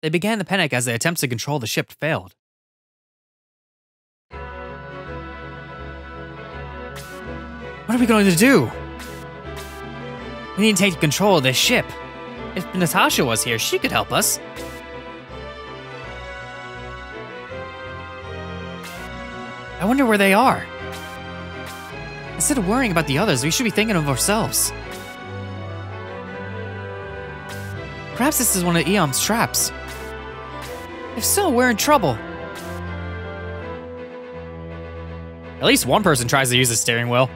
They began to panic as their attempts to control the ship failed. What are we going to do? We need to take control of this ship. If Natasha was here, she could help us. I wonder where they are. Instead of worrying about the others, we should be thinking of ourselves. Perhaps this is one of Eom's traps. If so, we're in trouble. At least one person tries to use the steering wheel.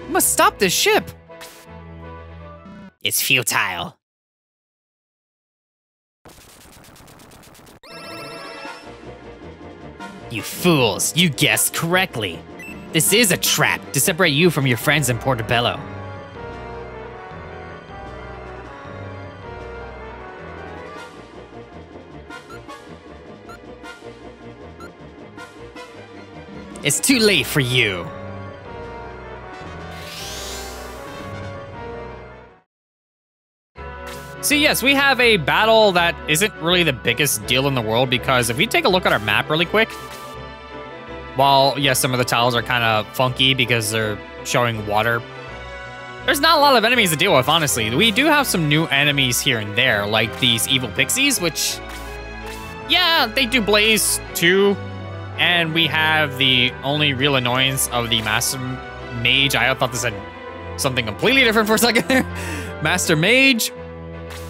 We must stop this ship. It's futile. You fools, you guessed correctly. This is a trap to separate you from your friends in Portobello. It's too late for you. So yes, we have a battle that isn't really the biggest deal in the world because if we take a look at our map really quick, while yes, some of the tiles are kind of funky because they're showing water, there's not a lot of enemies to deal with, honestly. We do have some new enemies here and there, like these evil pixies, which, yeah, they do blaze too. And we have the only real annoyance of the Master Mage. I thought this had something completely different for a second there. Master Mage,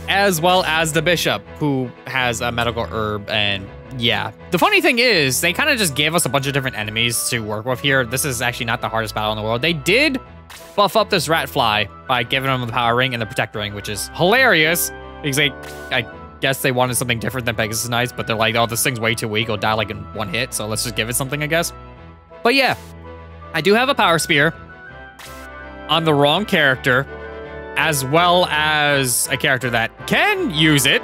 as well as the Bishop, who has a medical herb. And yeah, the funny thing is they kind of just gave us a bunch of different enemies to work with here. This is actually not the hardest battle in the world. They did buff up this rat fly by giving him the power ring and the protect ring, which is hilarious because I guess they wanted something different than Pegasus Knights, but they're like, oh, this thing's way too weak. It'll die like in one hit, so let's just give it something, I guess. But yeah, I do have a power spear on the wrong character, as well as a character that can use it.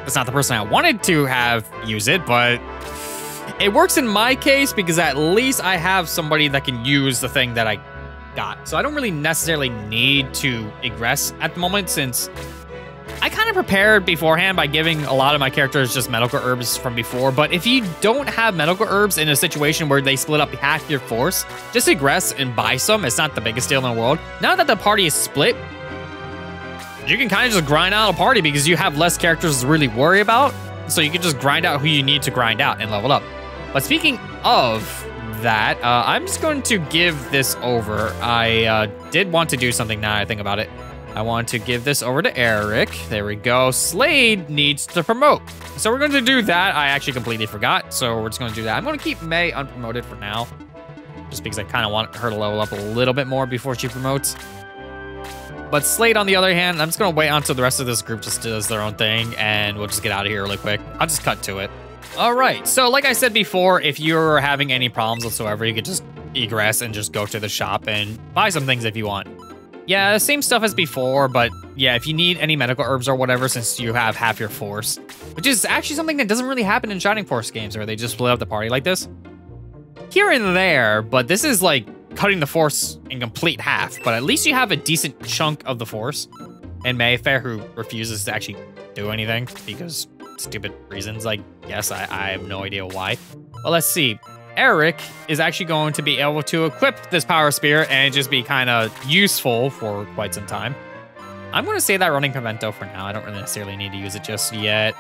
It's not the person I wanted to have use it, but it works in my case because at least I have somebody that can use the thing that I got. So I don't really necessarily need to egress at the moment since I kind of prepared beforehand by giving a lot of my characters just medical herbs from before, but if you don't have medical herbs in a situation where they split up half your force, just egress and buy some. It's not the biggest deal in the world. Now that the party is split, you can kind of just grind out a party because you have less characters to really worry about, so you can just grind out who you need to grind out and level up. But speaking of that, I'm just going to give this over. I did want to do something now I think about it. I want to give this over to Eric. There we go. Slade needs to promote. So we're going to do that. I actually completely forgot, so we're just going to do that. I'm going to keep May unpromoted for now, just because I kind of want her to level up a little bit more before she promotes. But Slade, on the other hand, I'm just going to wait until the rest of this group just does their own thing, and we'll just get out of here really quick. I'll just cut to it. All right, so like I said before, if you're having any problems whatsoever, you could just egress and just go to the shop and buy some things if you want. Yeah, same stuff as before, but yeah, if you need any medical herbs or whatever, since you have half your force, which is actually something that doesn't really happen in Shining Force games where they just split up the party like this. Here and there, but this is like cutting the force in complete half, but at least you have a decent chunk of the force. And Mayfair, who refuses to actually do anything because stupid reasons, I guess. I have no idea why. Well, let's see. Eric is actually going to be able to equip this power spear and just be kind of useful for quite some time. I'm going to say that running Pimento for now. I don't really necessarily need to use it just yet.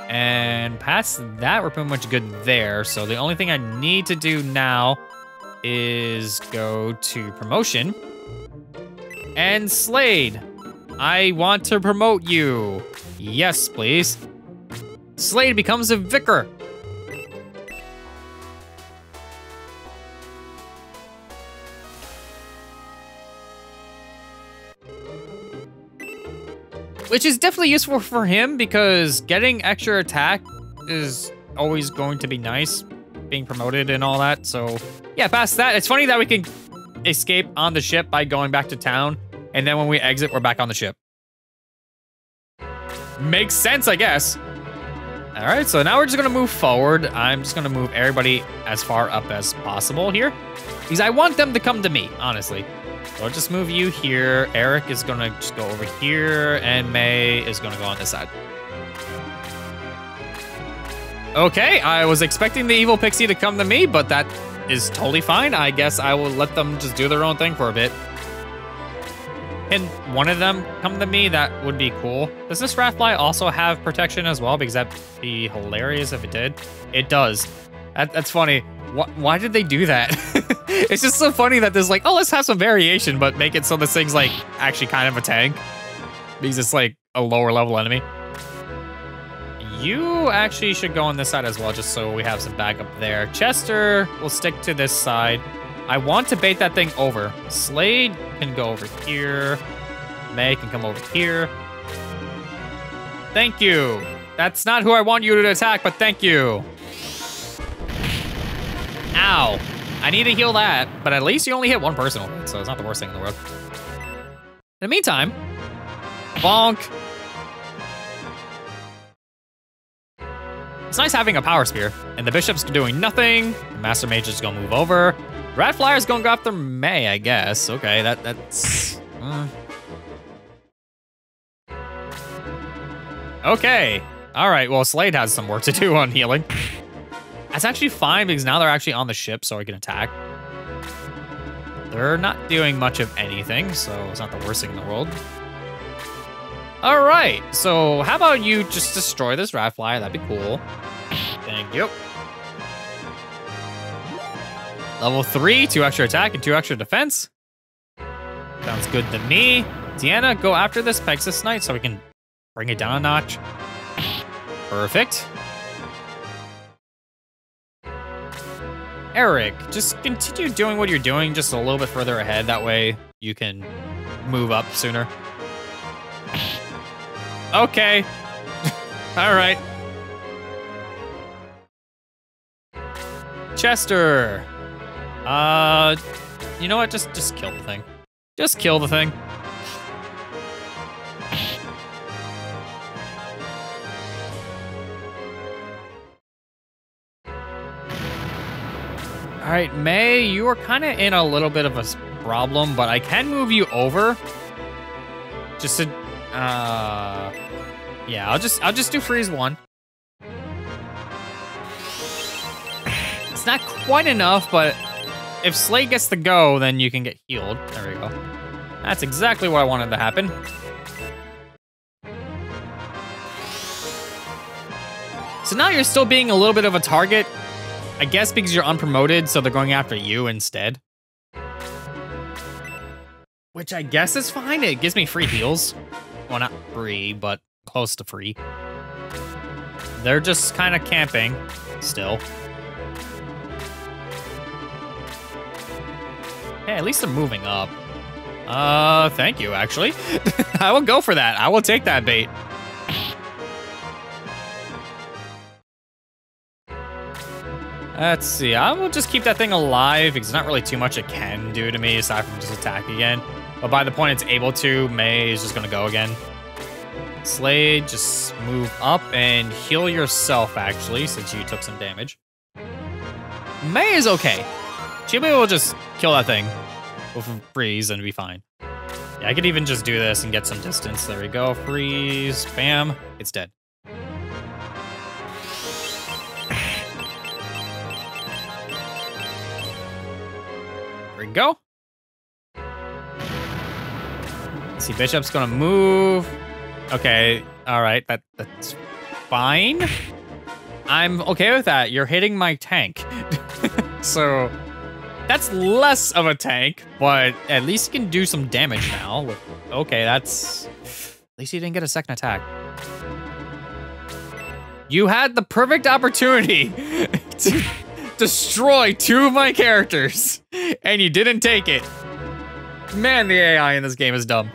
And past that, we're pretty much good there. So the only thing I need to do now is go to promotion. And Slade, I want to promote you. Yes, please. Slade becomes a vicar. Which is definitely useful for him because getting extra attack is always going to be nice, being promoted and all that. So yeah, past that, it's funny that we can escape on the ship by going back to town. And then when we exit, we're back on the ship. Makes sense, I guess. All right, so now we're just gonna move forward. I'm just gonna move everybody as far up as possible here because I want them to come to me, honestly. So I'll just move you here. Eric is gonna just go over here, and May is gonna go on this side. Okay, I was expecting the evil pixie to come to me, but that is totally fine. I guess I will let them just do their own thing for a bit. Can one of them come to me? That would be cool. Does this Ratfly also have protection as well? Because that'd be hilarious if it did. It does. That's funny. Why did they do that? It's just so funny that there's like, oh, let's have some variation, but make it so this thing's like actually kind of a tank. Because it's like a lower level enemy. You actually should go on this side as well, just so we have some backup there. Chester will stick to this side. I want to bait that thing over. Slade can go over here. May can come over here. Thank you. That's not who I want you to attack, but thank you. Ow. I need to heal that, but at least you only hit one person with it, so it's not the worst thing in the world. In the meantime, bonk. It's nice having a power spear, and the bishop's doing nothing. The master mage is gonna move over. Rat Flyer's gonna go after May, I guess. Okay, that's... Okay. All right, well, Slade has some work to do on healing. That's actually fine, because now they're actually on the ship, so we can attack. They're not doing much of anything, so it's not the worst thing in the world. All right, so how about you just destroy this Rat Flyer? That'd be cool. Thank you. Level 3, 2 extra attack and 2 extra defense. Sounds good to me. Deanna, go after this Pegasus Knight so we can bring it down a notch. Perfect. Eric, just continue doing what you're doing just a little bit further ahead. That way you can move up sooner. Okay. All right. Chester. You know what? Just kill the thing. Just kill the thing. All right, May, you are kind of in a little bit of a problem, but I can move you over. Just to, yeah, I'll just do freeze 1. It's not quite enough, but if Slade gets the go, then you can get healed. There we go. That's exactly what I wanted to happen. So now you're still being a little bit of a target. I guess because you're unpromoted, so they're going after you instead. Which I guess is fine. It gives me free heals. Well, not free, but close to free. They're just kind of camping still. Hey, at least they're moving up. Thank you, actually. I will go for that. I will take that bait. Let's see. I will just keep that thing alive because there's not really too much it can do to me aside from just attack again. But by the point it's able to, May is just going to go again. Slade, just move up and heal yourself, actually, since you took some damage. May is okay. She'll be able to just kill that thing with a freeze and be fine. Yeah, I could even just do this and get some distance. There we go. Freeze. Bam. It's dead. There we go. Let's see, Bishop's gonna move. Okay, all right, that's fine. I'm okay with that. You're hitting my tank. So that's less of a tank, but at least you can do some damage now. Okay, that's... At least you didn't get a second attack. You had the perfect opportunity to destroy 2 of my characters, and you didn't take it. Man, the AI in this game is dumb.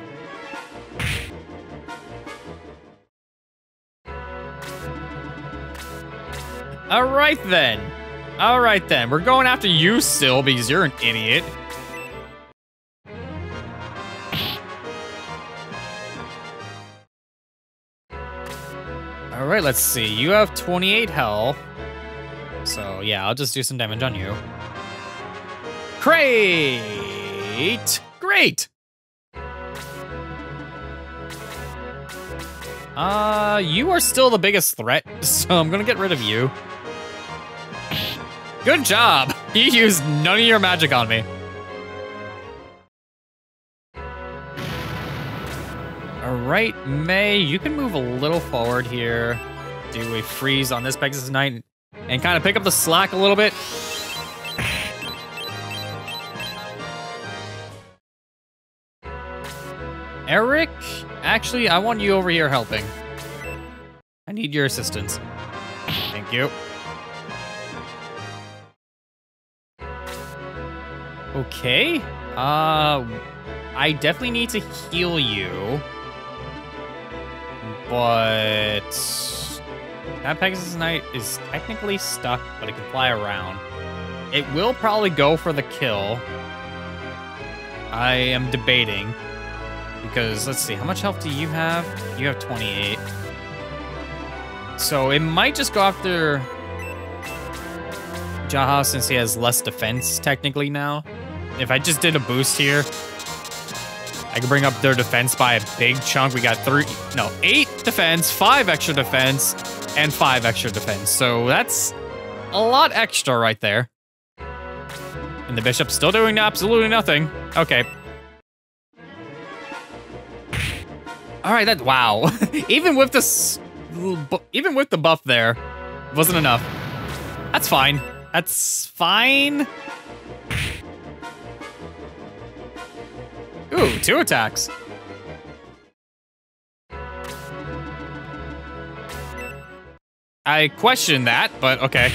All right then. All right then. We're going after you still because you're an idiot. All right, let's see. You have 28 health. So yeah, I'll just do some damage on you. Great. Great. You are still the biggest threat, so I'm gonna get rid of you. Good job. You used none of your magic on me. All right, May, you can move a little forward here. Do a freeze on this Pegasus Knight and kind of pick up the slack a little bit. Eric, actually, I want you over here helping. I need your assistance. Thank you. Okay. I definitely need to heal you. But that Pegasus Knight is technically stuck, but it can fly around. It will probably go for the kill. I am debating. Because, let's see, how much health do you have? You have 28. So it might just go after Jaha since he has less defense, technically, now. If I just did a boost here, I could bring up their defense by a big chunk. We got 8 defense, 5 extra defense, and 5 extra defense. So that's a lot extra right there. And the bishop's still doing absolutely nothing. Okay. All right, wow. Even with the buff there, wasn't enough. That's fine. That's fine. Ooh, 2 attacks. I question that, but okay.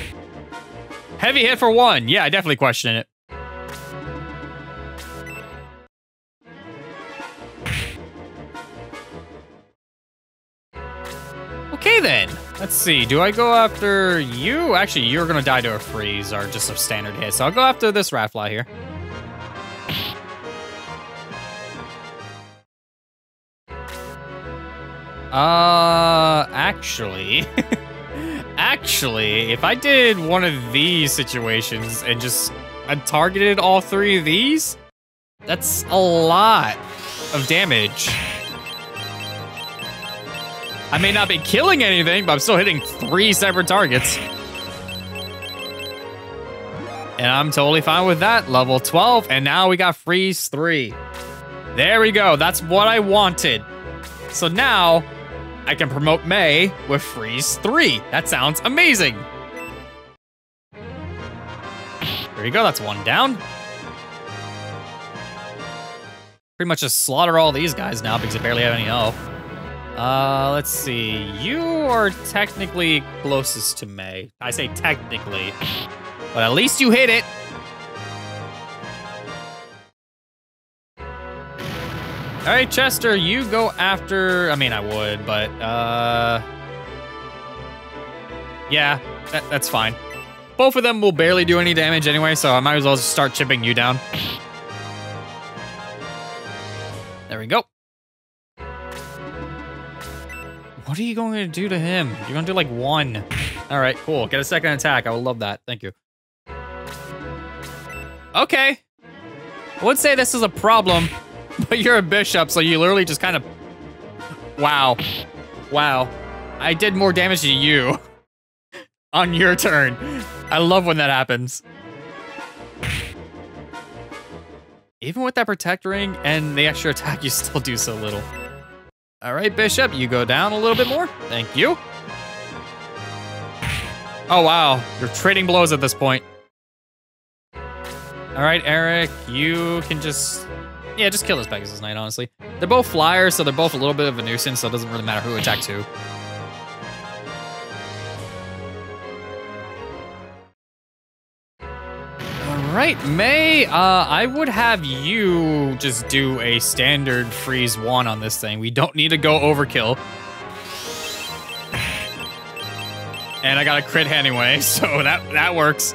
Heavy hit for 1. Yeah, I definitely question it. Okay then, let's see, do I go after you? Actually, you're gonna die to a freeze or just a standard hit, so I'll go after this Ratfly here. Actually, if I did one of these situations and just targeted all 3 of these, that's a lot of damage. I may not be killing anything, but I'm still hitting 3 separate targets. And I'm totally fine with that. Level 12, and now we got freeze 3. There we go, that's what I wanted. So now, I can promote May with freeze 3. That sounds amazing. There you go, that's 1 down. Pretty much just slaughter all these guys now because I barely have any health. Let's see. You are technically closest to May. I say technically, but at least you hit it. All right, Chester, you go after, I mean, I would, but, yeah, that's fine. Both of them will barely do any damage anyway, so I might as well just start chipping you down. There we go. What are you going to do to him? You're going to do like 1. All right, cool. Get a second attack. I would love that. Thank you. Okay. I would say this is a problem, but you're a bishop, so you literally just kind of... Wow. Wow. I did more damage to you on your turn. I love when that happens. Even with that protect ring and the extra attack, you still do so little. All right, Bishop, you go down a little bit more. Thank you. Oh, wow. You're trading blows at this point. All right, Eric, you can just... Yeah, just kill this Pegasus Knight, honestly. They're both flyers, so they're both a little bit of a nuisance, so it doesn't really matter who attacks who. All right, May, I would have you just do a standard freeze 1 on this thing. We don't need to go overkill. And I got a crit anyway, so that works.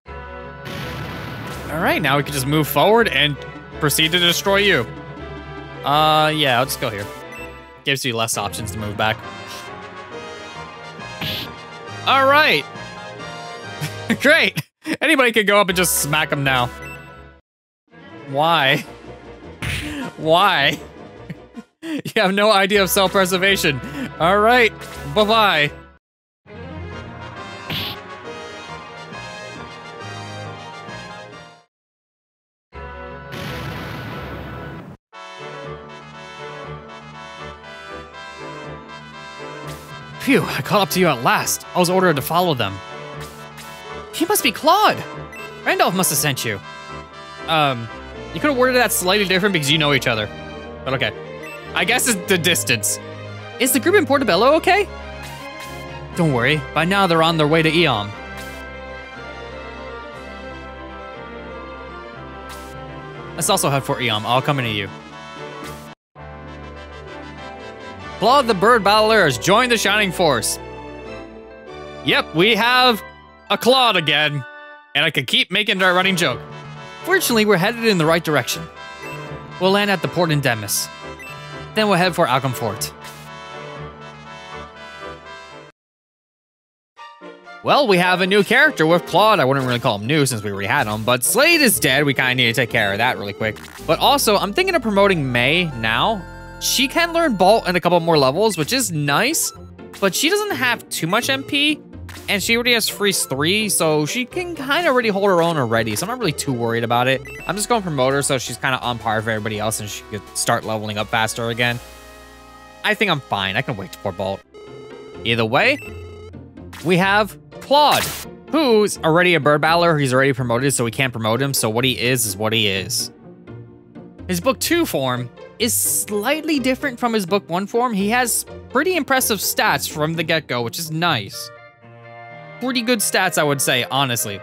All right, now we can just move forward and proceed to destroy you. Yeah, I'll just go here. Gives you less options to move back. All right. Great. Anybody could go up and just smack him now. Why? Why? You have no idea of self-preservation. All right, bye-bye. Phew, I caught up to you at last. I was ordered to follow them. You must be Claude. Randolph must have sent you. You could have worded that slightly different because you know each other. But okay. I guess it's the distance. Is the group in Portobello okay? Don't worry, by now they're on their way to Eom. Let's also head for Eom. I'll accompany you. Claude the Bird Battler has joined the Shining Force. Yep, we have a Claude again. And I could keep making that running joke. Fortunately, we're headed in the right direction. We'll land at the Port Indemus. Then we'll head for Alchem Fort. Well, we have a new character with Claude. I wouldn't really call him new since we already had him, but Slade is dead. We kind of need to take care of that really quick. But also, I'm thinking of promoting May now. She can learn Bolt in a couple more levels, which is nice, but she doesn't have too much MP, and she already has Freeze 3, so she can kind of already hold her own already, so I'm not really too worried about it. I'm just going to promote her so she's kind of on par with everybody else and she could start leveling up faster again. I think I'm fine. I can wait for Bolt. Either way, we have Claude, who's already a bird battler. He's already promoted, so we can't promote him, so what he is what he is. His Book 2 form is slightly different from his Book 1 form. He has pretty impressive stats from the get-go, which is nice. Pretty good stats, I would say, honestly.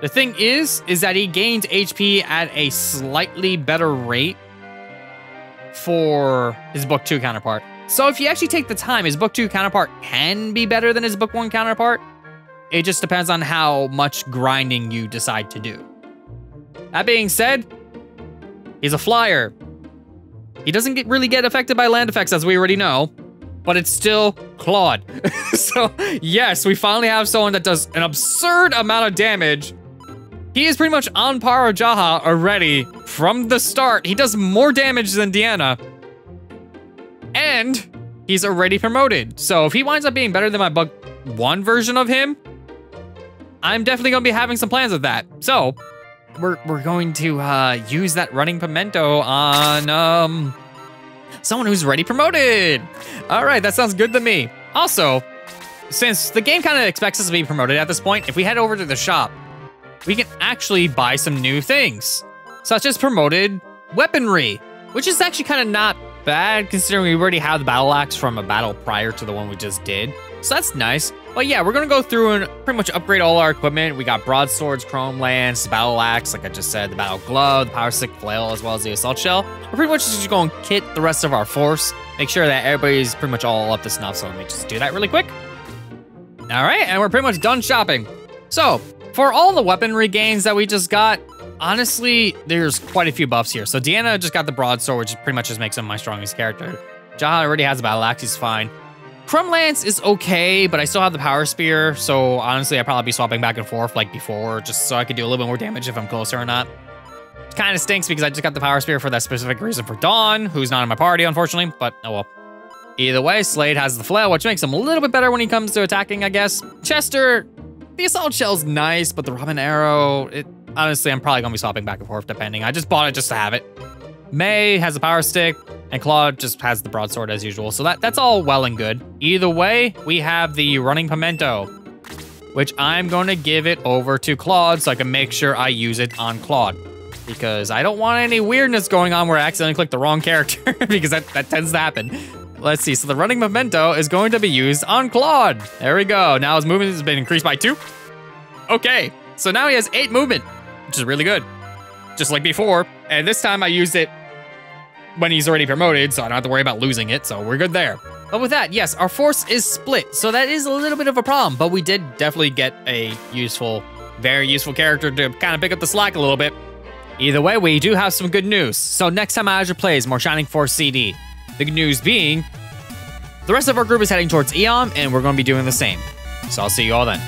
The thing is that he gains HP at a slightly better rate for his Book 2 counterpart. So if you actually take the time, his Book 2 counterpart can be better than his Book 1 counterpart. It just depends on how much grinding you decide to do. That being said, he's a flyer. He doesn't really get affected by land effects, as we already know, but it's still Claude. So yes, we finally have someone that does an absurd amount of damage. He is pretty much on par with Jaha already from the start. He does more damage than Deanna. And he's already promoted. So if he winds up being better than my Book 1 version of him, I'm definitely gonna be having some plans with that. So we're going to use that running pimento on someone who's already promoted. All right, that sounds good to me. Also, since the game kind of expects us to be promoted at this point, if we head over to the shop, we can actually buy some new things, such as promoted weaponry, which is actually kind of not bad considering we already have the battle axe from a battle prior to the one we just did. So that's nice. But yeah, we're gonna go through and pretty much upgrade all our equipment. We got broadswords, chrome lance, battle axe, like I just said, the battle glove, the power stick flail, as well as the assault shell. We're pretty much just gonna kit the rest of our force, make sure that everybody's pretty much all up to snuff. So let me just do that really quick. All right, and we're pretty much done shopping. So for all the weaponry gains that we just got, honestly, there's quite a few buffs here. So Deanna just got the broadsword, which pretty much just makes him my strongest character. Jaha already has a battle axe, he's fine. Chrome Lance is okay, but I still have the Power Spear, so honestly, I'd probably be swapping back and forth like before, just so I could do a little bit more damage if I'm closer or not. Kind of stinks because I just got the Power Spear for that specific reason for Dawn, who's not in my party, unfortunately, but oh well. Either way, Slade has the flail, which makes him a little bit better when he comes to attacking, I guess. Chester, the Assault Shell's nice, but the Robin Arrow, honestly, I'm probably gonna be swapping back and forth depending. I just bought it just to have it. May has the Power Stick, and Claude just has the broadsword as usual, so that's all well and good. Either way, we have the running pimento, which I'm gonna give it over to Claude so I can make sure I use it on Claude, because I don't want any weirdness going on where I accidentally click the wrong character, because that tends to happen. Let's see, so the running memento is going to be used on Claude. There we go, now his movement has been increased by 2. Okay, so now he has 8 movement, which is really good, just like before, and this time I used it when he's already promoted, so I don't have to worry about losing it, so we're good there. But with that, yes, our force is split, so that is a little bit of a problem, but we did definitely get a useful, very useful character to kind of pick up the slack a little bit. Either way, we do have some good news. So next time Azure plays more Shining Force CD, the good news being, the rest of our group is heading towards Eom, and we're going to be doing the same. So I'll see you all then.